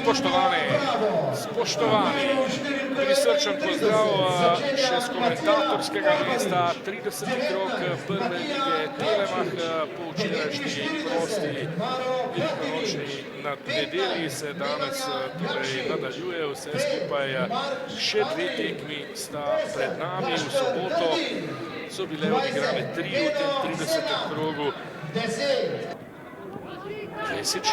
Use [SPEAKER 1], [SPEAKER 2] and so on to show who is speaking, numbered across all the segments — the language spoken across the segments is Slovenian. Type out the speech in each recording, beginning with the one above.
[SPEAKER 1] Spoštovani, prisrčen pozdrav še z komentatorskega mesta. 30. krog prve lige Telemach po včerajšnji prosti velikonočni nedelji se danes nadaljuje vse skupaj. Še dve tekmi sta pred nami. V soboto so bile odigrane 3 v tem 30. krogu. Klesič.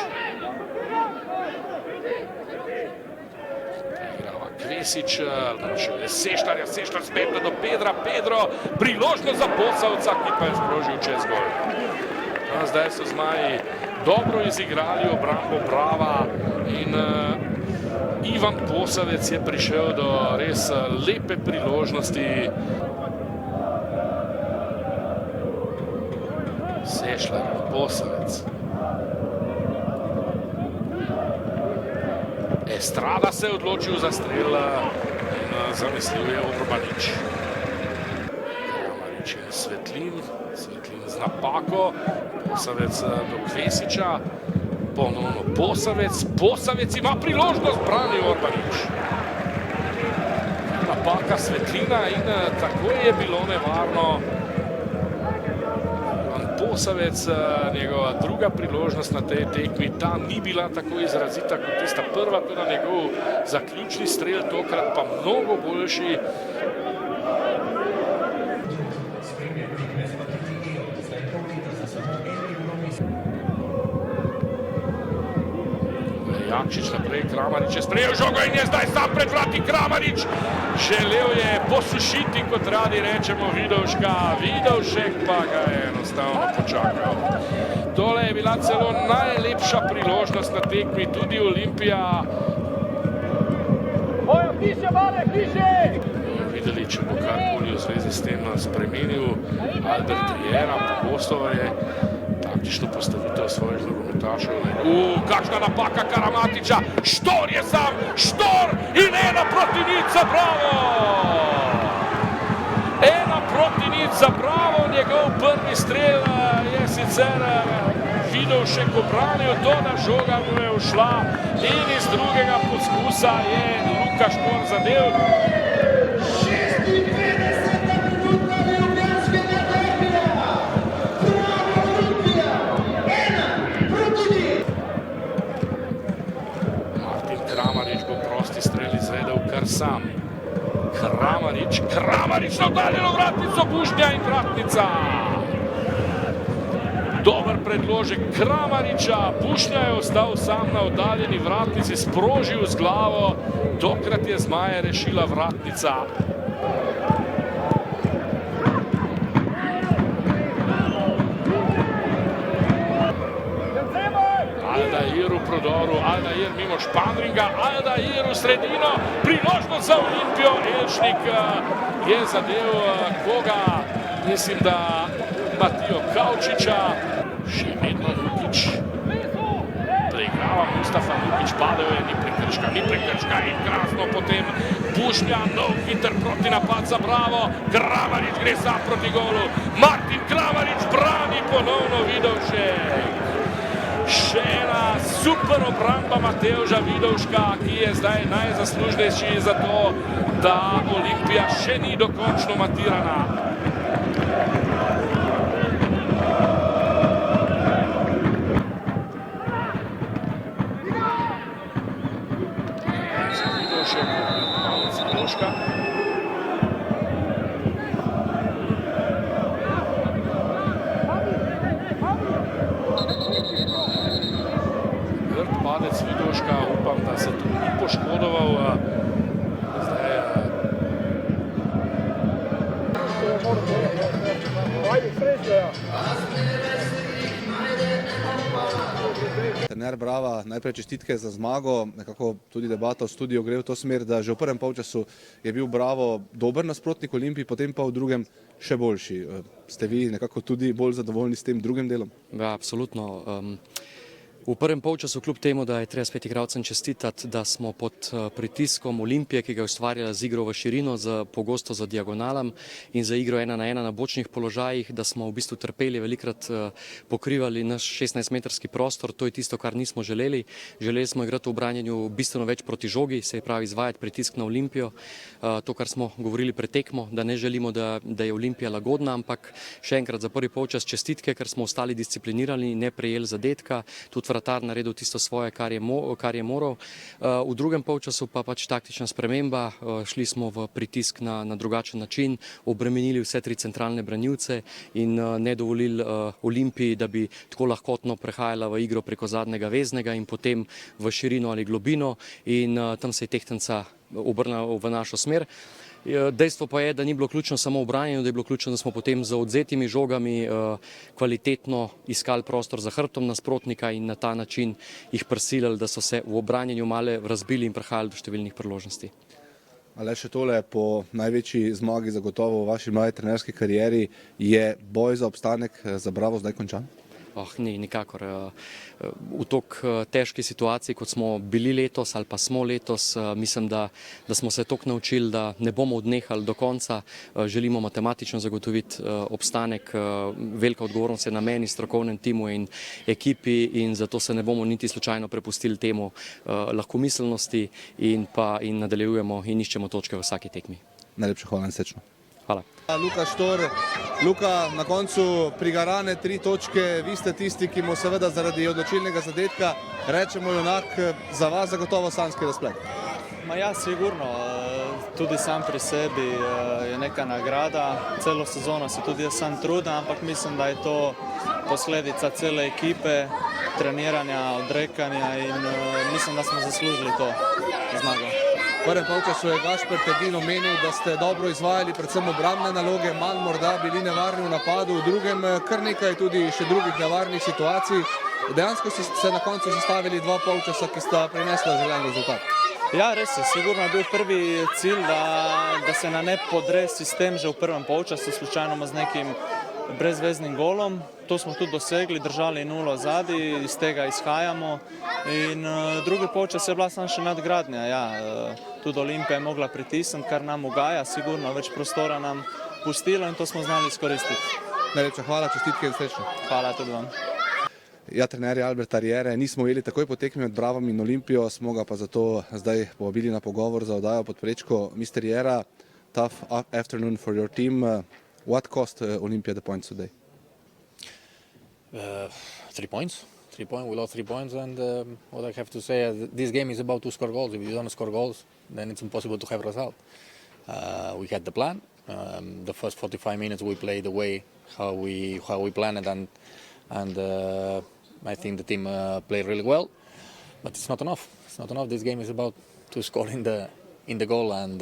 [SPEAKER 1] Klesič, Seštar spet do Pedra, priložnost za Posavca, ki pa je sprožil čez gol. Zdaj so zmaji dobro izigrali obrambo Brava in Ivan Posavec je prišel do res lepe priložnosti. Seštar, Posavec. Estrada se je odločil za strel in zamislil je Orbanič. Kramarič je Svetlin z napako, Posavec do Klesiča, ponovno Posavec ima priložnost, brani Orbanič. Napaka Svetlina in tako je bilo nevarno. Posavec, njegova druga priložnost na tej tekmi, ta ni bila tako izrazita kot tista prva, tudi njegov zaključni strel, tokrat pa mnogo boljši. Jakšič naprej, Kramarič je sprejel žogo in je zdaj sam pred vrati Kramarič. Želel je posušiti, kot radi rečemo, Vidovšek pa ga je enostavno počakal. Tole je bila celo najlepša priložnost na tekmi, tudi Olimpija. Videli, če bo karkoli v zvezi s tem spremenil Albert Riera, pogosto je taktično postavitev svojih nogometašev. Kakšna napaka Karamatiča, Štor je sam, in 1-0 za Bravo! 1-0 za Bravo, njegov prvi strel je sicer Vidovšek obranil, toda žoga mu je ušla in iz drugega poskusa je Luka Štor zadel. Sam. Kramarič na oddaljeno vratnico, Bušnja in vratnica. Dober predložek Kramariča, Bušnja je ostal sam na oddaljeni vratnici, sprožil z glavo, tokrat je zmaje rešila vratnica. Aldair v prodoru, Aldair mimo Španringa, Aldair v sredino, priložnost za Olimpijo, Elšnik je zadev koga, mislim, da Matijo Kavčiča, še vedno Lukič, preigrava Mustafa Lukič, padel je, ni prekrška in krasno potem Bušnja, nov hiter proti napad za Bravo, Kramarič gre sam proti golu, Martin Kramarič brani ponovno Vidovšek. Še ena super obramba Matevža Vidovška, ki je zdaj najzaslužnejši za to, da Olimpija še ni dokončno matirana. Vidovšek, malec Vidovška. Padec Vidovška, upam, da se tu ni poškodoval.
[SPEAKER 2] Trener Brava, najprej čestitke za zmago, nekako tudi debata v studiu gre v to smer, da že v prvem polčasu je bil Bravo dober nasprotnik Olimpiji, potem pa v drugem še boljši. Ste vi nekako tudi bolj zadovoljni s tem drugim delom?
[SPEAKER 3] Ja, absolutno. V prvem polčasu, kljub temu, da je treba spet igralcem čestitati, da smo pod pritiskom Olimpije, ki ga je ustvarjala z igro v širino, pogosto za diagonalam in za igro 1-1 na bočnih položajih, da smo v bistvu trpeli, velikrat pokrivali naš 16-metrski prostor. To je tisto, kar nismo želeli. Želeli smo igrati v branjenju bistveno več proti žogi, se pravi izvajati pritisk na Olimpijo. To, kar smo govorili pred tekmo, da ne želimo, da je Olimpija lagodna, ampak še enkrat za prvi polčas čestitke, ker smo ostali disciplinirani, ne prejeli zadetka, tudi vratar naredil tisto svoje, kar je moral. V drugem polčasu pa pač taktična sprememba, šli smo v pritisk na drugačen način, obremenili vse tri centralne branilce in ne dovolili Olimpiji, da bi tako lahkotno prehajala v igro preko zadnjega veznega in potem v širino ali globino in tam se je tehtnica obrnila v našo smer. Dejstvo pa je, da ni bilo ključno samo v branjenju, da je bilo ključno, da smo potem z odzetimi žogami kvalitetno iskali prostor za hrbtom nasprotnika in na ta način jih prisilili, da so se v obranjenju male razbili in prihajali do številnih priložnosti.
[SPEAKER 2] Ale še tole, po največji zmagi zagotovo v vaši mladi trenerski karieri, je boj za obstanek za Bravo zdaj končan?
[SPEAKER 3] Ni, nikakor. V tako težki situaciji, kot smo bili letos ali pa smo letos, mislim, da smo se toliko naučili, da ne bomo odnehali do konca. Želimo matematično zagotoviti obstanek. Velika odgovornost je na meni, strokovnem timu in ekipi in zato se ne bomo niti slučajno prepustili temu lahkomiselnosti in nadaljujemo in iščemo točke v vsaki tekmi.
[SPEAKER 2] Najlepša hvala in srečno.
[SPEAKER 3] Hvala.
[SPEAKER 2] Luka Štor, Luka, na koncu prigarane 3 točke, vi ste tisti, ki mu seveda zaradi odločilnega zadetka rečemo junak, za vas zagotovo sanjski razplet.
[SPEAKER 4] Ja, sigurno, tudi sam pri sebi je neka nagrada, celo sezono se tudi jaz sam trudim, ampak mislim, da je to posledica cele ekipe, treniranja, odrekanja in mislim, da smo zaslužili to zmago.
[SPEAKER 2] V prvem polčasu je Gašper Tedin omenil, da ste dobro izvajali predvsem obrambne naloge, manj morda bili nevarni v napadu, v drugem kar nekaj tudi še drugih nevarnih situacij. Dejansko ste na koncu zastavili 2 polčasa, ki sta prinesla želeni rezultat.
[SPEAKER 4] Ja, res je, sigurno je bil prvi cilj, da se na ne podre sistem že v prvem polčasu, slučajno z nekim brezveznim golom. To smo tudi dosegli, držali 0 zadaj, iz tega izhajamo in drugi polčas je bila samo še nadgradnja. Ja, tudi Olimpija je mogla pritisniti, kar nam ugaja, sigurno več prostora nam pustilo in to smo znali izkoristiti.
[SPEAKER 2] Najlepša hvala, čestitke in srečno.
[SPEAKER 4] Hvala tudi vam.
[SPEAKER 2] Ja, trenerja Alberta Riere nismo ujeli takoj po tekmi med Bravom in Olimpijo, smo ga pa zato zdaj povabili na pogovor za oddajo pod prečko. Mr. Riera, tough afternoon for your team. What cost Olympia the points today?
[SPEAKER 5] 3 points. 3 points. We lost 3 points, and what I have to say is this game is about to score goals. If you don't score goals, then it's impossible to have a result. We had the plan. The first 45 minutes we played the way how we planned, and I think the team played really well. But it's not enough. It's not enough. This game is about to score in the goal, and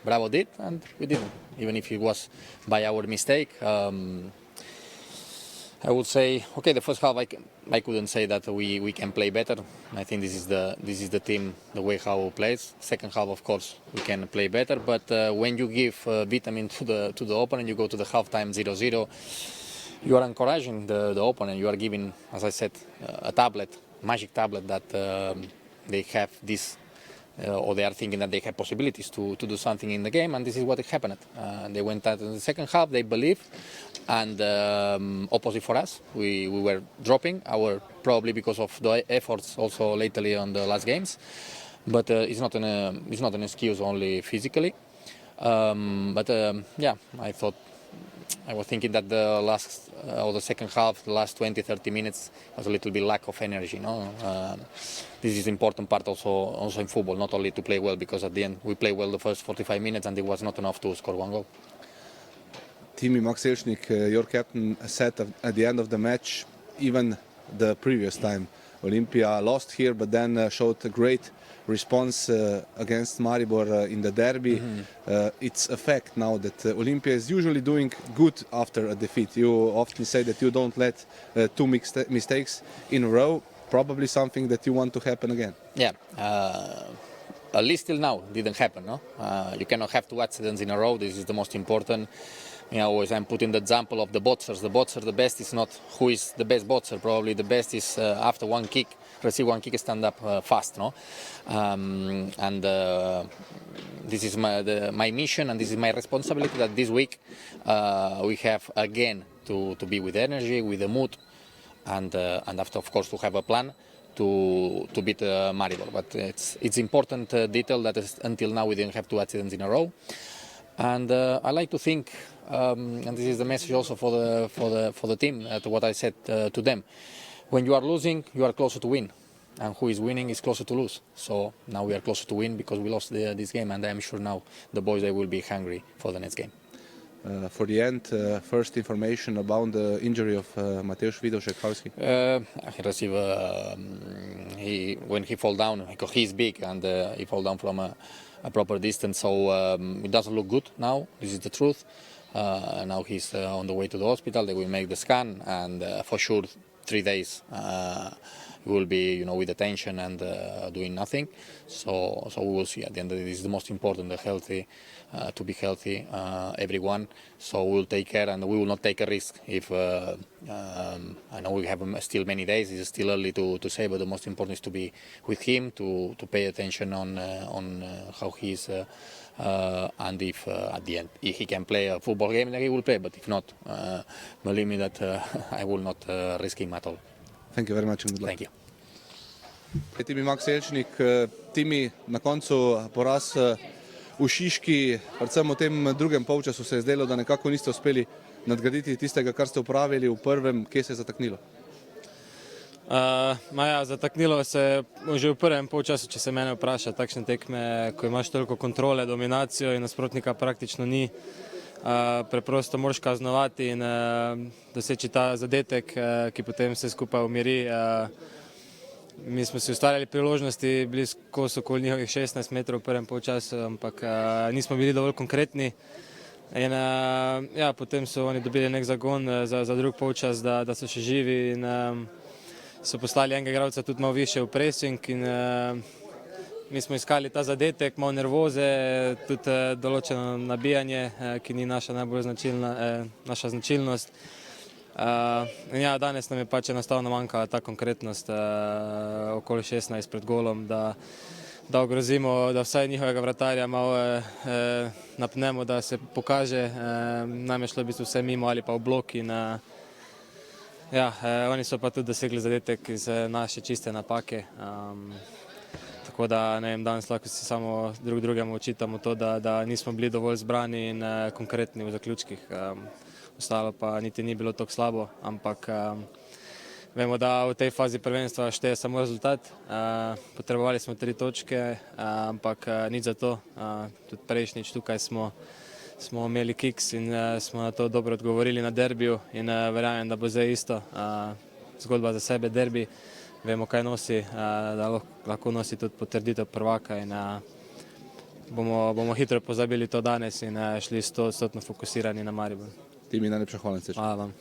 [SPEAKER 5] Bravo did, and we didn't. Even if it was by our mistake. I would say, okay, the first half I couldn't say that we can play better. I think this is the team, the way how it plays. Second half, of course, we can play better. But when you give vitamin to the opponent, you go to the halftime 0-0. You are encouraging the opponent. You are giving, as I said, a tablet, magic tablet that they have this. Or they are thinking that they have possibilities to do something in the game, and this is what happened. They went out in the second half, they believe, and opposite for us, we were dropping, probably because of the efforts also lately on the last games, but it's not an excuse only physically. Yeah, I was thinking that the last or the second half, the last 20-30 minutes was a little bit lack of energy. This is important part also in football, not only to play well, because at the end we play well the first 45 minutes and it was not enough to score 1 goal.
[SPEAKER 2] Timi Makselšnik, your captain, said at the end of the match, even the previous time, Olympia lost here, but then showed a great response against Maribor in the derby. It's a fact now that Olympia is usually doing good after a defeat. You often say that you don't let 2 mistakes in a row. Probably something that you want to happen again.
[SPEAKER 5] Yeah, at least till now didn't happen. No, you cannot have 2 accidents in a row. This is the most important. always I'm putting the example of the boxers. The boxer, the best is not who is the best boxer. Probably the best is after one kick, receive one kick, stand up fast, no? This is my mission and this is my responsibility. That this week we have again to be with energy, with the mood, and after of course to have a plan to beat Maribor. But it's important detail that until now we didn't have 2 accidents in a row. And I like to think, and this is the message also for the team, to what I said to them. When you are losing, you are closer to win, and who is winning is closer to lose. So now we are closer to win because we lost this game, and I am sure now the boys they will be hungry for the next game.
[SPEAKER 2] For the end, first information about the injury of Mateusz Widoszek-Halski.
[SPEAKER 5] He received when he fall down because he's big and he fall down from a proper distance, so it doesn't look good now. This is the truth. Now he's on the way to the hospital. They will make the scan, and for sure 3 days he will be, with the tension and doing nothing. So we will see. At the end of the day, this is the most important, to be healthy, everyone. So we will take care, and we will not take a risk. If I know we have still many days, it's still early to say, but the most important is to be with him, to pay attention on how he's, and if at the end if he can play a football game, then he will play. But if not, believe me that I will not risk him at all.
[SPEAKER 2] Thank you very much and good luck.
[SPEAKER 5] Thank you.
[SPEAKER 2] Timi Max Elšnik, Timi, na koncu poraz v Šiški, predvsem v tem drugem polčasu se je zdelo, da nekako niste uspeli nadgraditi tistega, kar ste opravili v prvem. Kje se je zataknilo?
[SPEAKER 6] Zataknilo se je že v prvem polčasu, če se mene vpraša, takšne tekme, ko imaš toliko kontrole, dominacijo in nasprotnika praktično ni. Preprosto moraš kaznovati in doseči ta zadetek, ki potem vse skupaj umiri. Mi smo si ustvarjali priložnosti, bili skozi okoli njihovih 16 metrov v prvem polčasu, ampak nismo bili dovolj konkretni. In potem so oni dobili nek zagon za drug polčas, da so še živi in so poslali enega igralca tudi malo više v pressing in mi smo iskali ta zadetek, malo nervoze, tudi določeno nabijanje, ki ni naša najbolj naša značilnost. Danes nam je pač enostavno manjkala ta konkretnost okoli 16 pred golom, da ogrozimo, da vsaj njihovega vratarja malo napnemo, da se pokaže. Nam je šlo v bistvu vse mimo ali pa v blok in oni so pa tudi dosegli zadetek iz naše čiste napake. Tako da danes lahko si samo drugemu očitamo to, da nismo bili dovolj zbrani in konkretni v zaključkih. Ostalo pa niti ni bilo tako slabo, ampak vemo, da v tej fazi prvenstva šteje samo rezultat. Potrebovali smo 3 točke, ampak nič za to. Tudi prejšnjič tukaj smo imeli kiks in smo na to dobro odgovorili na derbiju in verjamem, da bo zdaj isto. Zgodba za sebe derbi, vemo kaj nosi, da lahko nosi tudi potrditev prvaka in bomo hitro pozabili to danes in šli 100% fokusirani na Maribor.
[SPEAKER 2] Timi, najlepša hvala.
[SPEAKER 6] Hvala vam.